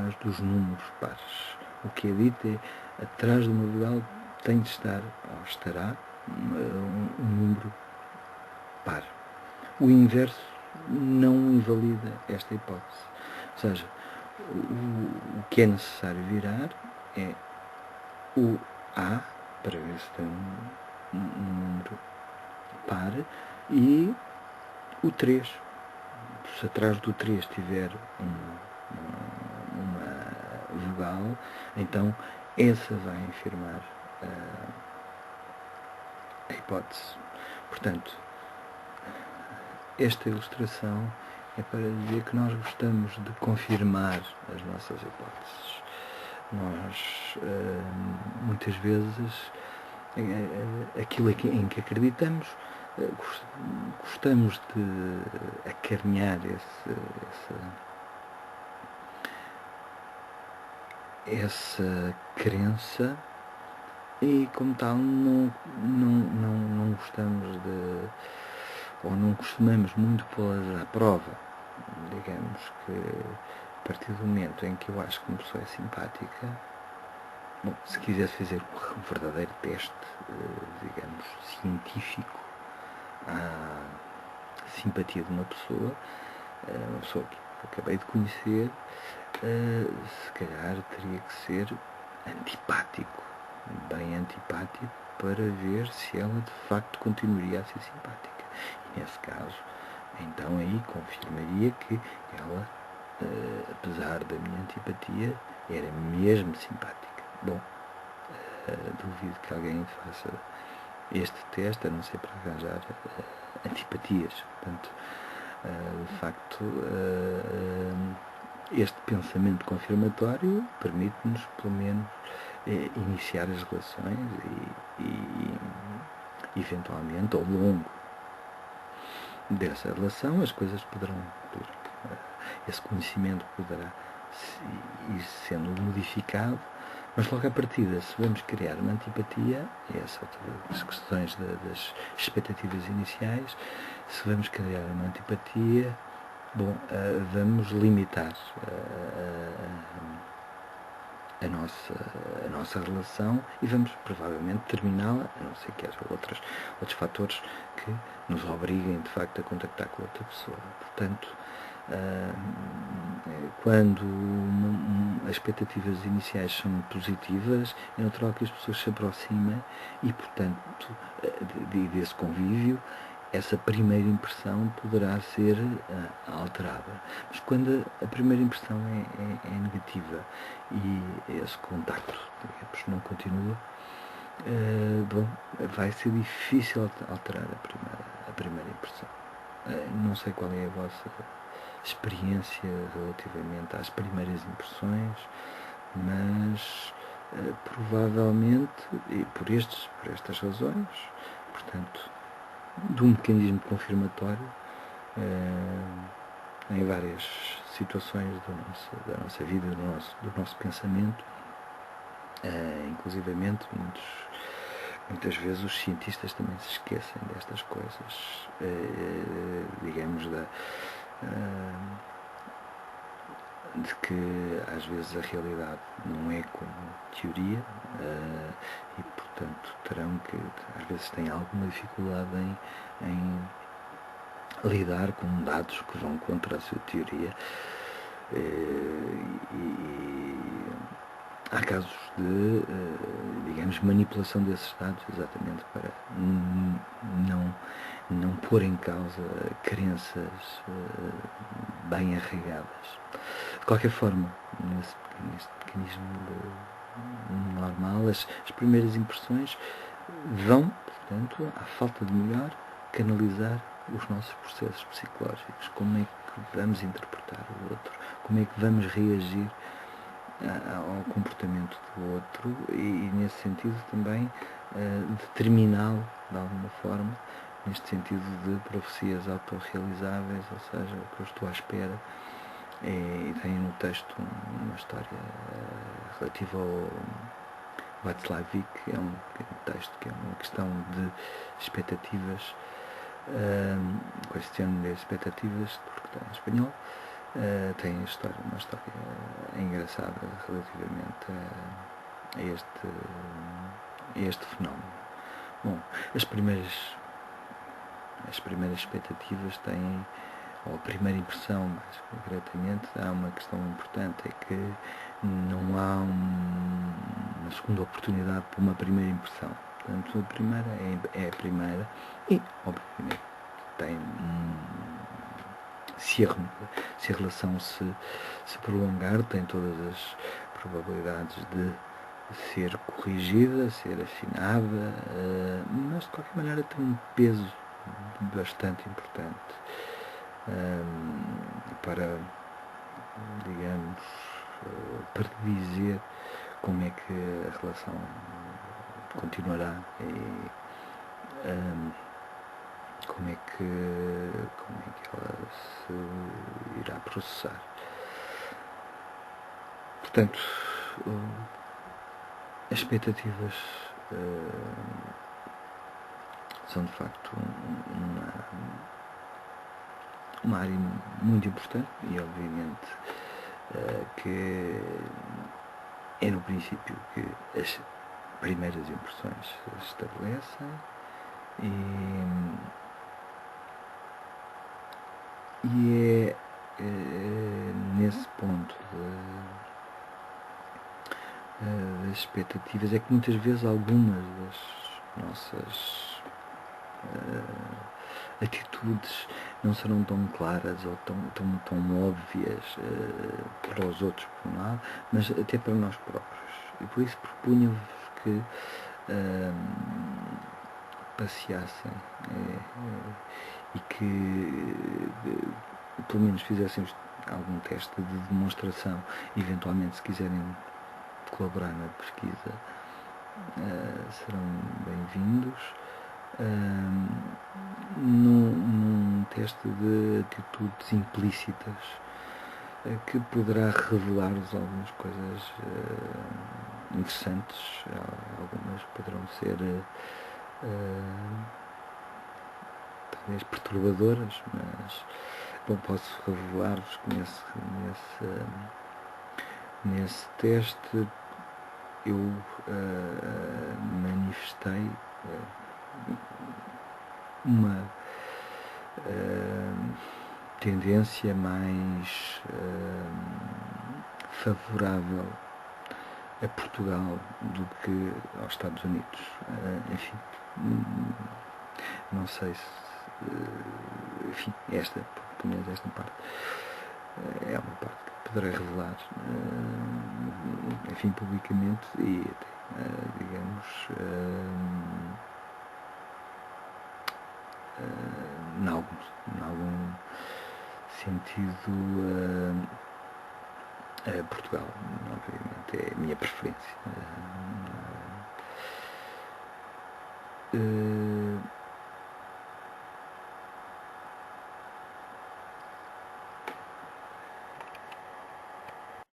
atrás dos números pares. O que é dito é, atrás de uma vogal tem de estar, ou estará, um número par. O inverso não invalida esta hipótese. Ou seja, o que é necessário virar é o A, para ver se tem um número par, e o 3. Se atrás do 3 tiver uma vogal, então essa vai afirmar a hipótese. Portanto, esta ilustração é para dizer que nós gostamos de confirmar as nossas hipóteses. Nós, muitas vezes, aquilo em que acreditamos, gostamos de acarinhar essa crença e, como tal, não gostamos de, ou não costumamos muito pô-las à prova. Digamos que a partir do momento em que eu acho que uma pessoa é simpática, bom, se quisesse fazer um verdadeiro teste, digamos, científico à simpatia de uma pessoa que acabei de conhecer, se calhar teria que ser antipático, bem antipático, para ver se ela de facto continuaria a ser simpática. E nesse caso, então aí confirmaria que ela, apesar da minha antipatia, era mesmo simpática. Bom, duvido que alguém faça este teste, a não ser para arranjar antipatias. Portanto, de facto, este pensamento confirmatório permite-nos, pelo menos, iniciar as relações e eventualmente, ao longo dessa relação, as coisas poderão, esse conhecimento poderá ir sendo modificado, mas logo à partida, se vamos criar uma antipatia, e essa é outra das questões das expectativas iniciais, se vamos criar uma antipatia, bom, vamos limitar a nossa relação e vamos provavelmente terminá-la, a não ser que haja outros fatores que nos obriguem de facto a contactar com outra pessoa. Portanto, quando as expectativas iniciais são positivas, é natural que as pessoas se aproximem e, portanto, desse convívio, essa primeira impressão poderá ser alterada. Mas quando a primeira impressão é negativa e esse contacto, digamos, não continua, bom, vai ser difícil alterar a primeira impressão. Não sei qual é a vossa experiência relativamente às primeiras impressões, mas provavelmente, e por estas razões, portanto, de um mecanismo confirmatório em várias situações da nossa vida, do nosso pensamento, inclusivamente muitas vezes os cientistas também se esquecem destas coisas, digamos, de que às vezes a realidade não é como teoria e, portanto, terão que, às vezes, têm alguma dificuldade em lidar com dados que vão contra a sua teoria. E há casos de, digamos, manipulação desses dados exatamente para não pôr em causa crenças bem arraigadas. De qualquer forma, neste mecanismo normal, as primeiras impressões vão, portanto, à falta de melhor, canalizar os nossos processos psicológicos. Como é que vamos interpretar o outro? Como é que vamos reagir ao comportamento do outro e nesse sentido também determiná-lo de alguma forma, neste sentido de profecias autorrealizáveis, ou seja, o que eu estou à espera. E tem no texto uma história relativa ao Václavic, é um texto que é uma questão de expectativas, questão de expectativas, porque está em espanhol, tem uma história engraçada relativamente a este fenómeno. Bom, as primeiras expectativas têm, ou a primeira impressão, mais concretamente, há uma questão importante, é que não há uma segunda oportunidade para uma primeira impressão. Portanto, a primeira é a primeira e, obviamente, tem se a relação se prolongar, tem todas as probabilidades de ser corrigida, ser afinada, mas de qualquer maneira tem um peso bastante importante para, digamos, predizer como é que a relação continuará e como é que ela se irá processar. Portanto, as expectativas são de facto uma área muito importante e obviamente que é no princípio que as primeiras impressões se estabelecem e é nesse ponto das expectativas é que muitas vezes algumas das nossas atitudes não serão tão claras ou tão óbvias para os outros, por um lado, mas até para nós próprios. E por isso propunha-vos que passeassem e que pelo menos fizessem algum teste de demonstração, eventualmente, se quiserem colaborar na pesquisa, serão bem-vindos. Num teste de atitudes implícitas que poderá revelar-vos algumas coisas interessantes, algumas poderão ser talvez perturbadoras, mas bom, posso revelar-vos que nesse teste eu manifestei uma tendência mais favorável a Portugal do que aos Estados Unidos. Enfim, não sei se enfim, pelo menos esta parte é uma parte que poderei revelar enfim, publicamente e até, digamos, em algum sentido Portugal, obviamente, é a minha preferência.